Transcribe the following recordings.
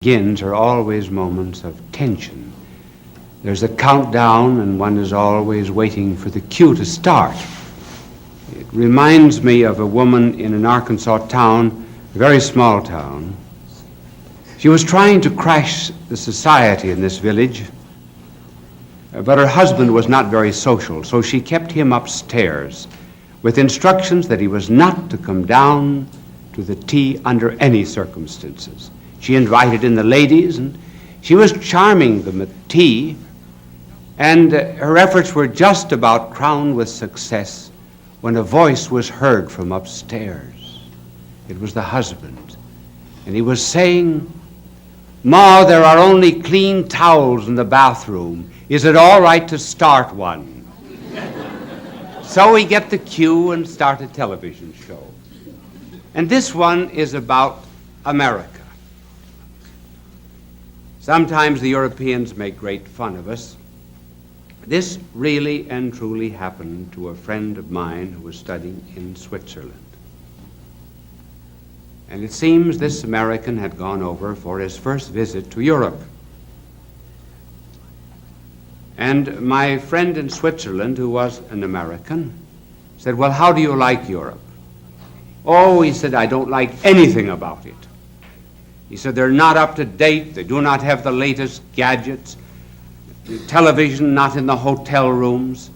begins are always moments of tension. There's a countdown, and one is always waiting for the cue to start. It reminds me of a woman in an Arkansas town, a very small town. She was trying to crash the society in this village, but her husband was not very social, so she kept him upstairs with instructions that he was not to come down to the tea under any circumstances. She invited in the ladies, and she was charming them at tea, and her efforts were just about crowned with success when a voice was heard from upstairs. It was the husband, and he was saying, "Ma, there are only clean towels in the bathroom. Is it all right to start one?" So we get the cue and start a television show. And this one is about America. Sometimes the Europeans make great fun of us. This really and truly happened to a friend of mine who was studying in Switzerland. And it seems this American had gone over for his first visit to Europe. And my friend in Switzerland, who was an American, said, "Well, how do you like Europe?" "Oh," he said, "I don't like anything about it." He said, "They're not up to date. They do not have the latest gadgets. The television not in the hotel rooms."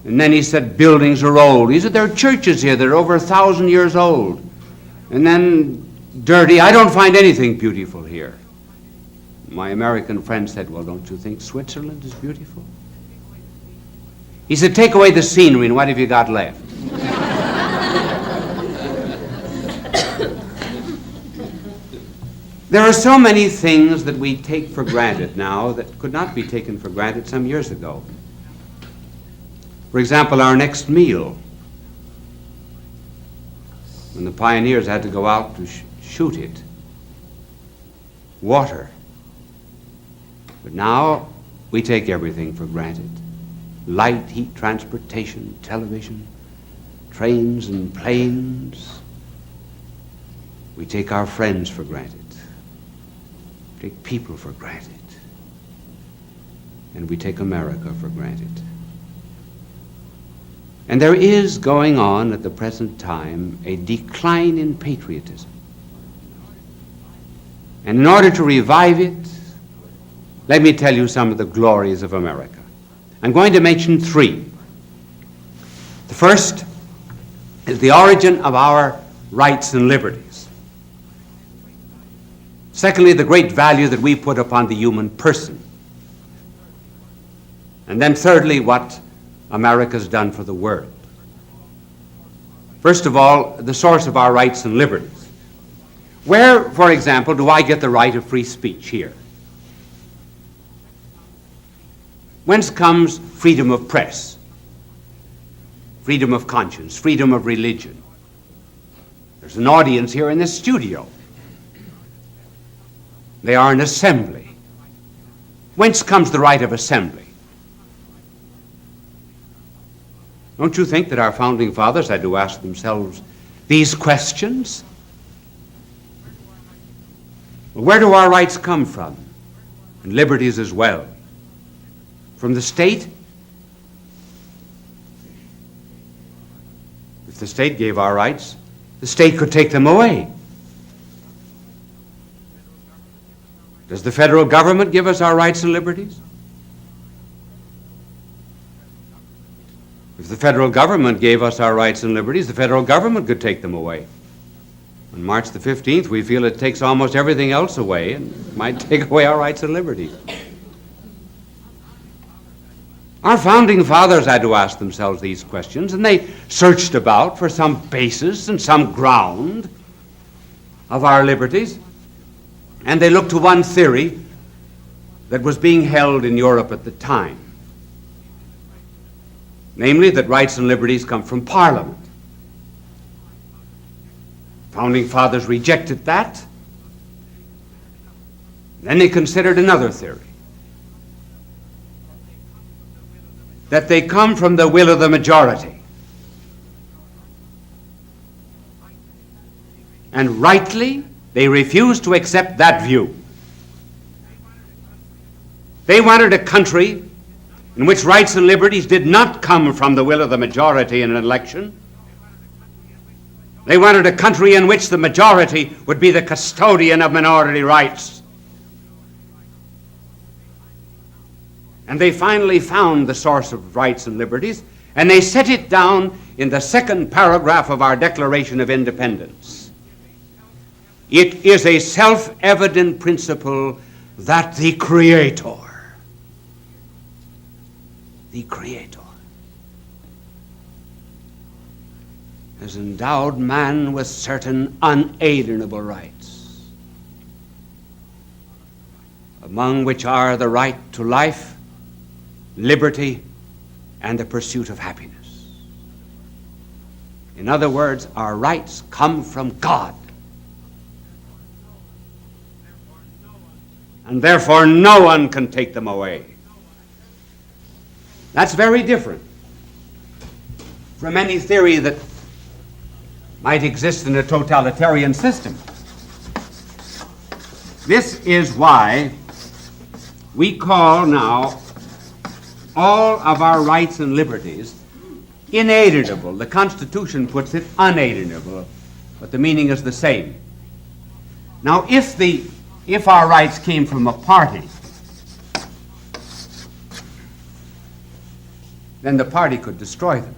And then he said, "Buildings are old." He said, "There are churches here that are over 1,000 years old." And then dirty. "I don't find anything beautiful here." My American friend said, "Well, don't you think Switzerland is beautiful?" He said, "Take away the scenery, and what have you got left?" There are so many things that we take for granted now that could not be taken for granted some years ago. For example, our next meal. When the pioneers had to go out to shoot it. Water. But now we take everything for granted. Light, heat, transportation, television, trains and planes. We take our friends for granted. Take people for granted. And we take America for granted. And there is going on at the present time a decline in patriotism. And in order to revive it, let me tell you some of the glories of America. I'm going to mention three. The first is the origin of our rights and liberties. Secondly, the great value that we put upon the human person. And then thirdly, what America's done for the world. First of all, the source of our rights and liberties. Where, for example, do I get the right of free speech here? Whence comes freedom of press, freedom of conscience, freedom of religion? There's an audience here in this studio. They are an assembly. Whence comes the right of assembly? Don't you think that our founding fathers had to ask themselves these questions? Where do our rights come from? And liberties as well. From the state? If the state gave our rights, the state could take them away. Does the federal government give us our rights and liberties? If the federal government gave us our rights and liberties, the federal government could take them away. On March the 15th, we feel it takes almost everything else away and might take away our rights and liberties. Our founding fathers had to ask themselves these questions, and they searched about for some basis and some ground of our liberties. And they looked to one theory that was being held in Europe at the time, namely that rights and liberties come from Parliament. Founding fathers rejected that. Then they considered another theory, that they come from the will of the majority. And rightly, they refused to accept that view. They wanted a country in which rights and liberties did not come from the will of the majority in an election. They wanted a country in which the majority would be the custodian of minority rights. And they finally found the source of rights and liberties, and they set it down in the second paragraph of our Declaration of Independence. It is a self-evident principle that the Creator has endowed man with certain unalienable rights, among which are the right to life, liberty, and the pursuit of happiness. In other words, our rights come from God, and therefore no one can take them away. That's very different from any theory that might exist in a totalitarian system. This is why we call now all of our rights and liberties inalienable. The Constitution puts it unalienable, but the meaning is the same. Now, if our rights came from a party, then the party could destroy them.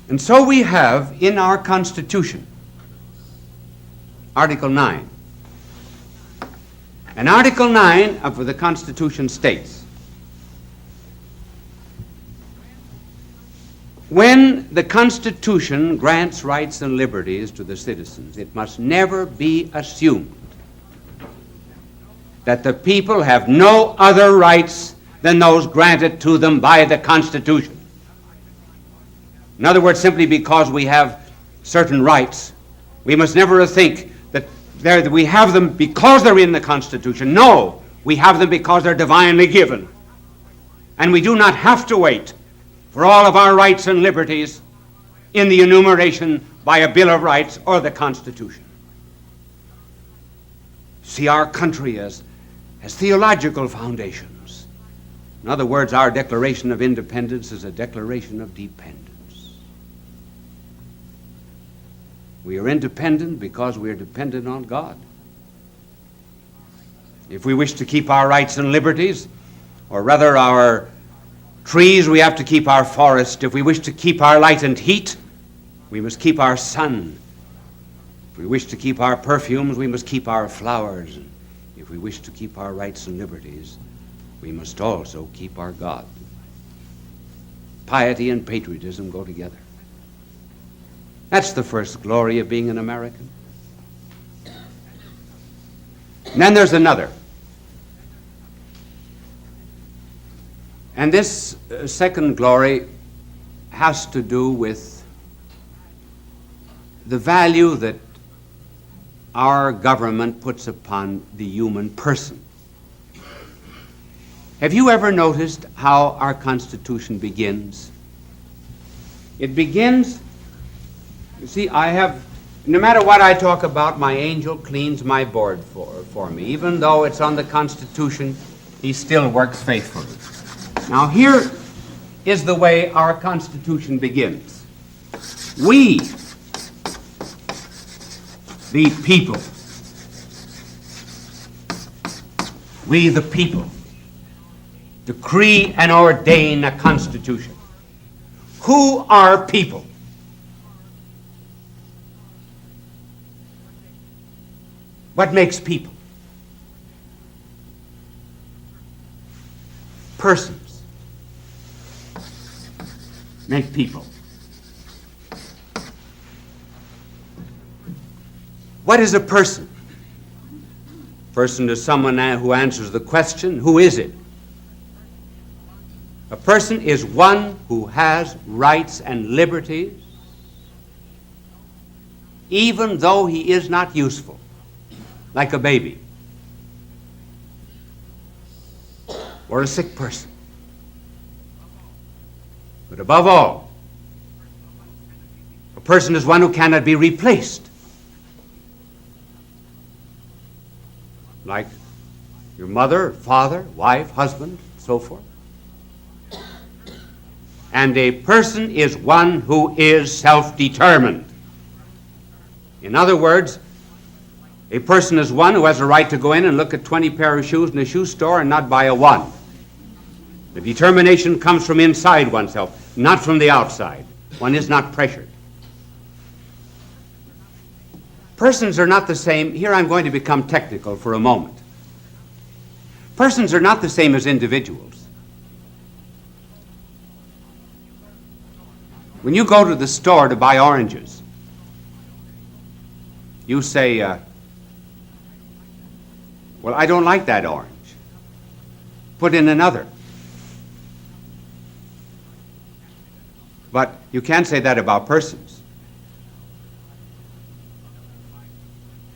And so we have in our Constitution Article 9. And Article 9 of the Constitution states, when the Constitution grants rights and liberties to the citizens, it must never be assumed that the people have no other rights than those granted to them by the Constitution. In other words, simply because we have certain rights, we must never think that we have them because they're in the Constitution. No, we have them because they're divinely given. And we do not have to wait for all of our rights and liberties in the enumeration by a Bill of Rights or the Constitution. See our country as theological foundations. In other words, our Declaration of Independence is a declaration of dependence. We are independent because we are dependent on God. If we wish to keep our rights and liberties, or rather our trees, we have to keep our forest. If we wish to keep our light and heat, we must keep our sun. If we wish to keep our perfumes, we must keep our flowers. And if we wish to keep our rights and liberties, we must also keep our God. Piety and patriotism go together. That's the first glory of being an American. And then there's another. And this second glory has to do with the value that our government puts upon the human person. Have you ever noticed how our Constitution begins? It begins, you see, no matter what I talk about, my angel cleans my board for me. Even though it's on the Constitution, he still works faithfully. Now here is the way our Constitution begins. We, the people, decree and ordain a Constitution. Who are people? What makes people? Persons make people. What is a person? Person is someone who answers the question, who is it? A person is one who has rights and liberties, even though he is not useful, like a baby or a sick person. But above all, a person is one who cannot be replaced, like your mother, father, wife, husband, so forth. And a person is one who is self-determined. In other words, a person is one who has a right to go in and look at 20 pair of shoes in a shoe store and not buy a one. The determination comes from inside oneself, not from the outside. One is not pressured. Persons are not the same. Here I'm going to become technical for a moment. Persons are not the same as individuals. When you go to the store to buy oranges, you say, well, I don't like that orange. Put in another. But you can't say that about persons.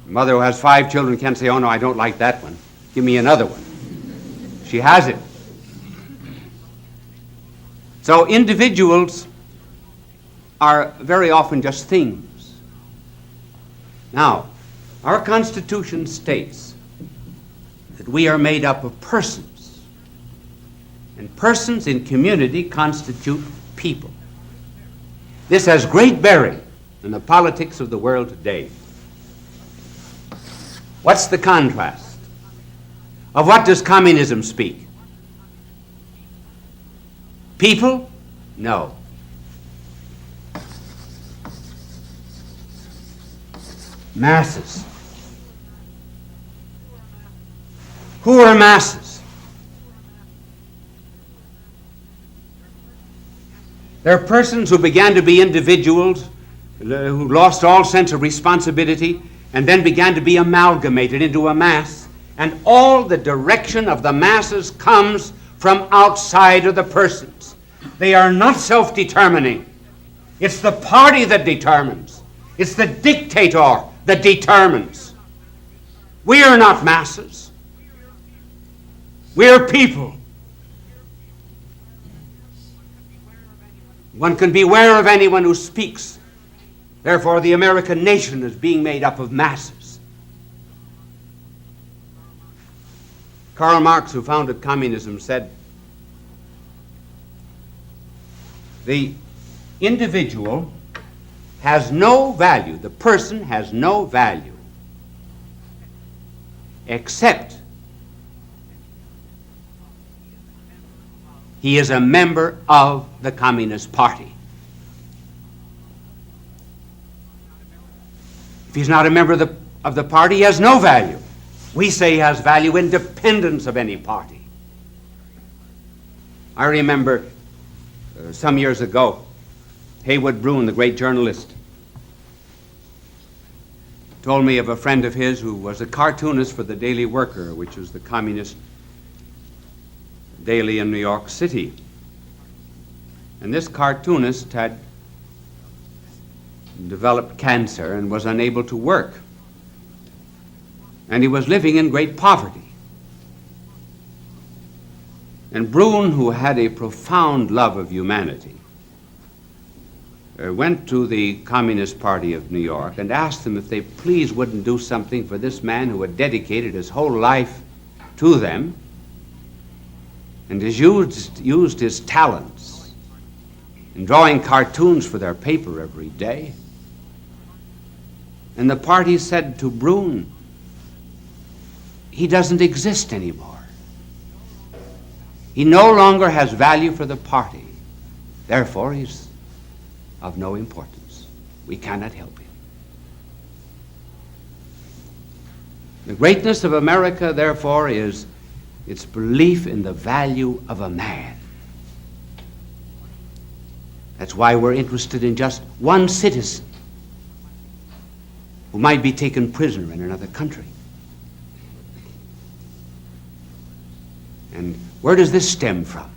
A mother who has 5 children can't say, oh no, I don't like that one. Give me another one. She has it. So individuals are very often just things. Now, our Constitution states that we are made up of persons, and persons in community constitute people. This has great bearing in the politics of the world today. What's the contrast? Of what does communism speak? People? No. Masses. Who are masses? They're persons who began to be individuals, who lost all sense of responsibility, and then began to be amalgamated into a mass. And all the direction of the masses comes from outside of the persons. They are not self-determining. It's the party that determines. It's the dictator that determines. We are not masses. We are people. One can beware of anyone who speaks. Therefore, the American nation is being made up of masses. Karl Marx, who founded communism, said, the individual has no value, the person has no value, except he is a member of the Communist Party. If he's not a member of the party, he has no value. We say he has value independent of any party. I remember some years ago, Haywood Broun, the great journalist, told me of a friend of his who was a cartoonist for the Daily Worker, which was the communist daily in New York City. And this cartoonist had developed cancer and was unable to work. And he was living in great poverty. And Broun, who had a profound love of humanity, went to the Communist Party of New York and asked them if they please wouldn't do something for this man who had dedicated his whole life to them and has used his talents in drawing cartoons for their paper every day. And the party said to Broun, he doesn't exist anymore. He no longer has value for the party. Therefore, he's of no importance. We cannot help him. The greatness of America, therefore, is its belief in the value of a man. That's why we're interested in just one citizen who might be taken prisoner in another country. And where does this stem from?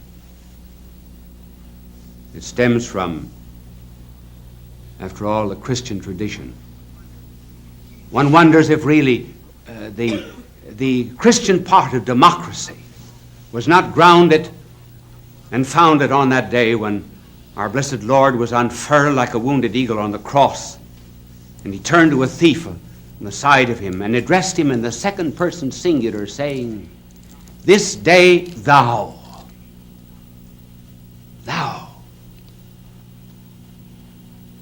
It stems from, after all, the Christian tradition. One wonders if really the Christian part of democracy was not grounded and founded on that day when our blessed Lord was unfurled like a wounded eagle on the cross, and he turned to a thief on the side of him and addressed him in the second person singular, saying, this day thou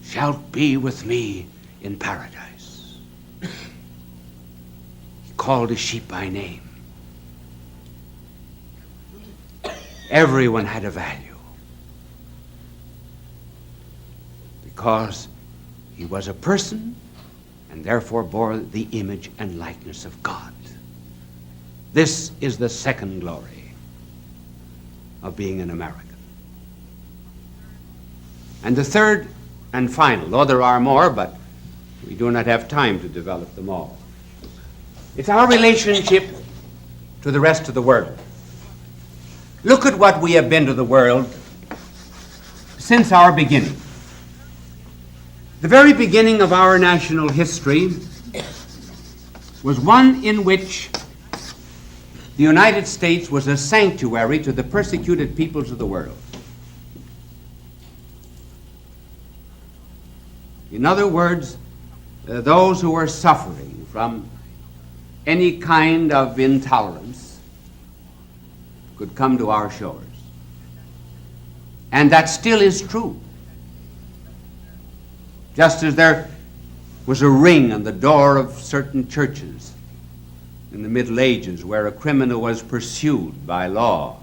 shalt be with me in paradise. He called his sheep by name. Everyone had a value because he was a person and therefore bore the image and likeness of God. This is the second glory of being an American. And the third and final, though there are more, but we do not have time to develop them all. It's our relationship to the rest of the world. Look at what we have been to the world since our beginning. The very beginning of our national history was one in which the United States was a sanctuary to the persecuted peoples of the world. In other words, those who were suffering from any kind of intolerance could come to our shores. And that still is true. Just as there was a ring on the door of certain churches in the Middle Ages where a criminal was pursued by law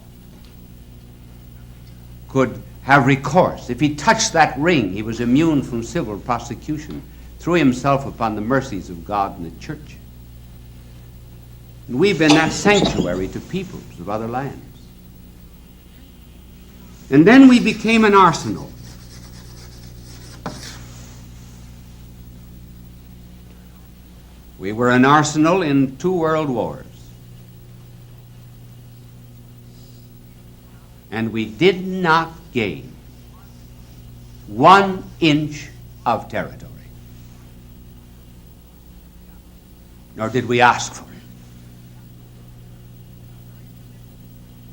could have recourse. If he touched that ring, he was immune from civil prosecution, threw himself upon the mercies of God and the church. And we've been that sanctuary to peoples of other lands. And then we became an arsenal. We were an arsenal in 2 world wars. And we did not gain 1 inch of territory. Nor did we ask for it.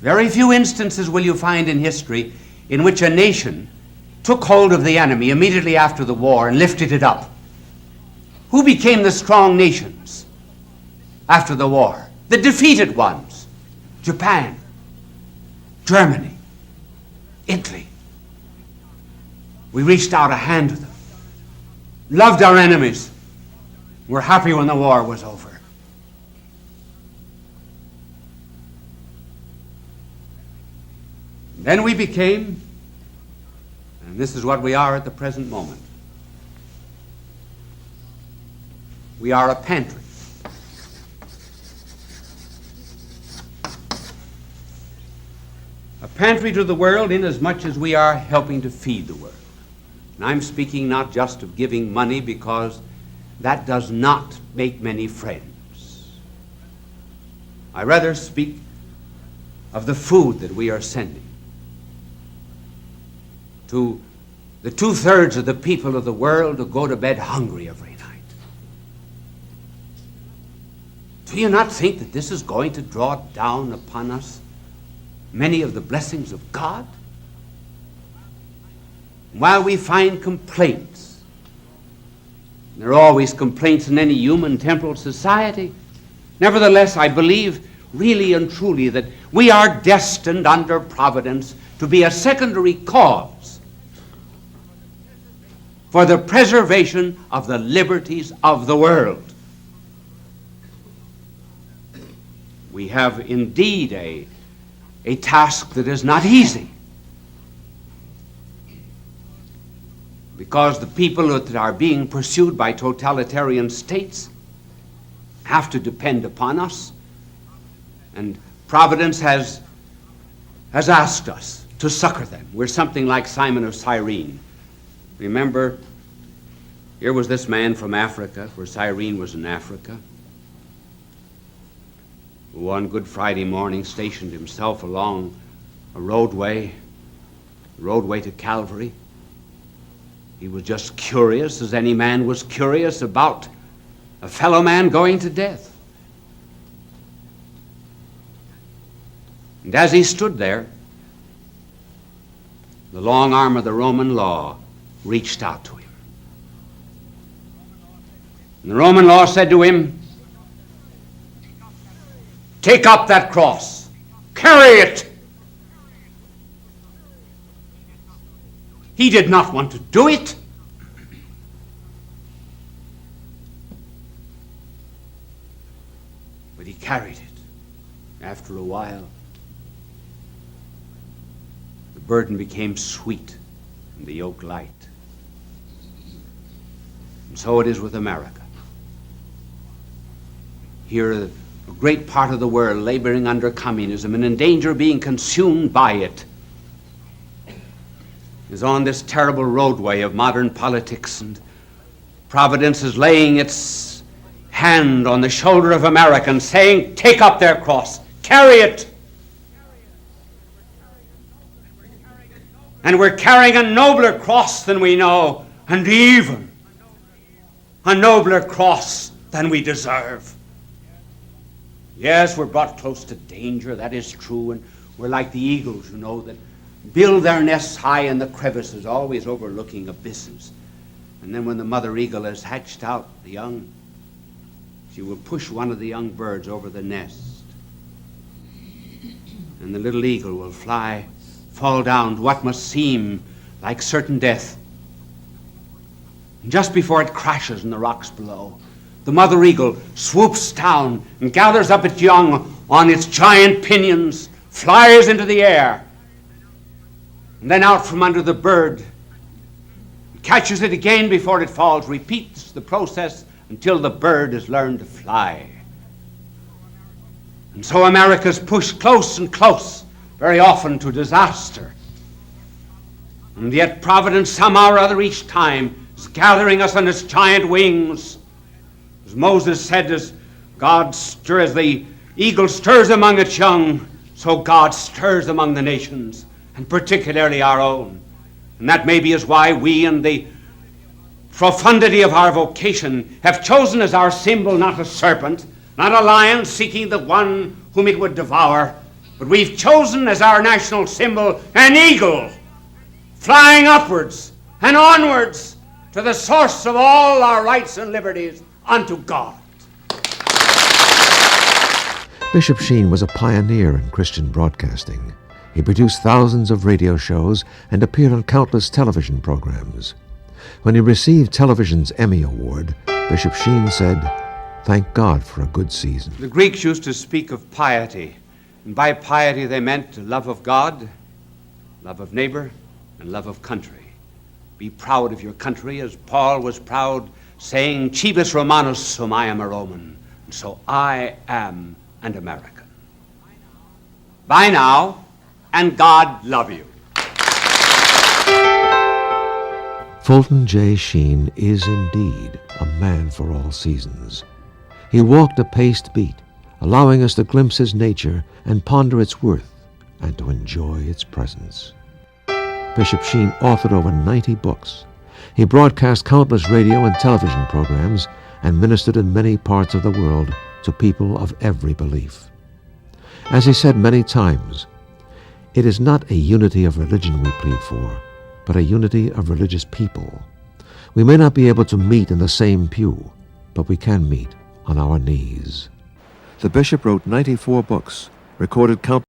Very few instances will you find in history in which a nation took hold of the enemy immediately after the war and lifted it up. Who became the strong nations after the war? The defeated ones. Japan, Germany, Italy. We reached out a hand to them, loved our enemies, were happy when the war was over. Then we became, and this is what we are at the present moment, we are a pantry. A pantry to the world inasmuch as we are helping to feed the world. And I'm speaking not just of giving money, because that does not make many friends. I rather speak of the food that we are sending to the 2/3 of the people of the world who go to bed hungry every night. Do you not think that this is going to draw down upon us many of the blessings of God? While we find complaints, there are always complaints in any human temporal society, nevertheless, I believe really and truly that we are destined under providence to be a secondary cause for the preservation of the liberties of the world. We have indeed a task that is not easy, because the people that are being pursued by totalitarian states have to depend upon us, and Providence has asked us to succor them. We're something like Simon of Cyrene. Remember, here was this man from Africa, for Cyrene was in Africa, who one Good Friday morning stationed himself along a roadway to Calvary. He was just curious, as any man was curious about a fellow man going to death. And as he stood there, the long arm of the Roman law reached out to him. And the Roman law said to him, "Take up that cross Carry it! He did not want to do it. But he carried it. After a while, the burden became sweet and the yoke light. And so it is with America. Here, a great part of the world laboring under communism and in danger of being consumed by it is on this terrible roadway of modern politics, and Providence is laying its hand on the shoulder of America and saying, take up their cross, carry it. And we're carrying a nobler cross than we know, and even a nobler cross than we deserve. Yes, we're brought close to danger, that is true, and we're like the eagles, you know, that build their nests high in the crevices, always overlooking abysses. And then when the mother eagle has hatched out the young, she will push one of the young birds over the nest. And the little eagle will fall down to what must seem like certain death. And just before it crashes in the rocks below, the mother eagle swoops down and gathers up its young on its giant pinions, flies into the air, and then out from under the bird, catches it again before it falls, repeats the process until the bird has learned to fly. And so America's pushed close and close, very often to disaster. And yet Providence, somehow or other each time, is gathering us on its giant wings. As Moses said, as the eagle stirs among its young, so God stirs among the nations, and particularly our own. And that maybe is why we, in the profundity of our vocation, have chosen as our symbol not a serpent, not a lion seeking the one whom it would devour, but we've chosen as our national symbol an eagle, flying upwards and onwards to the source of all our rights and liberties, unto God. Bishop Sheen was a pioneer in Christian broadcasting. He produced thousands of radio shows and appeared on countless television programs. When he received television's Emmy Award, Bishop Sheen said, "Thank God for a good season." The Greeks used to speak of piety, and by piety they meant love of God, love of neighbor, and love of country. Be proud of your country, as Paul was proud, saying, "Cibus Romanus sum, I am a Roman, and so I am an American." Bye now, and God love you. Fulton J. Sheen is indeed a man for all seasons. He walked a paced beat, allowing us to glimpse his nature and ponder its worth and to enjoy its presence. Bishop Sheen authored over 90 books. He broadcast countless radio and television programs and ministered in many parts of the world to people of every belief. As he said many times, it is not a unity of religion we plead for, but a unity of religious people. We may not be able to meet in the same pew, but we can meet on our knees. The bishop wrote 94 books, recorded countless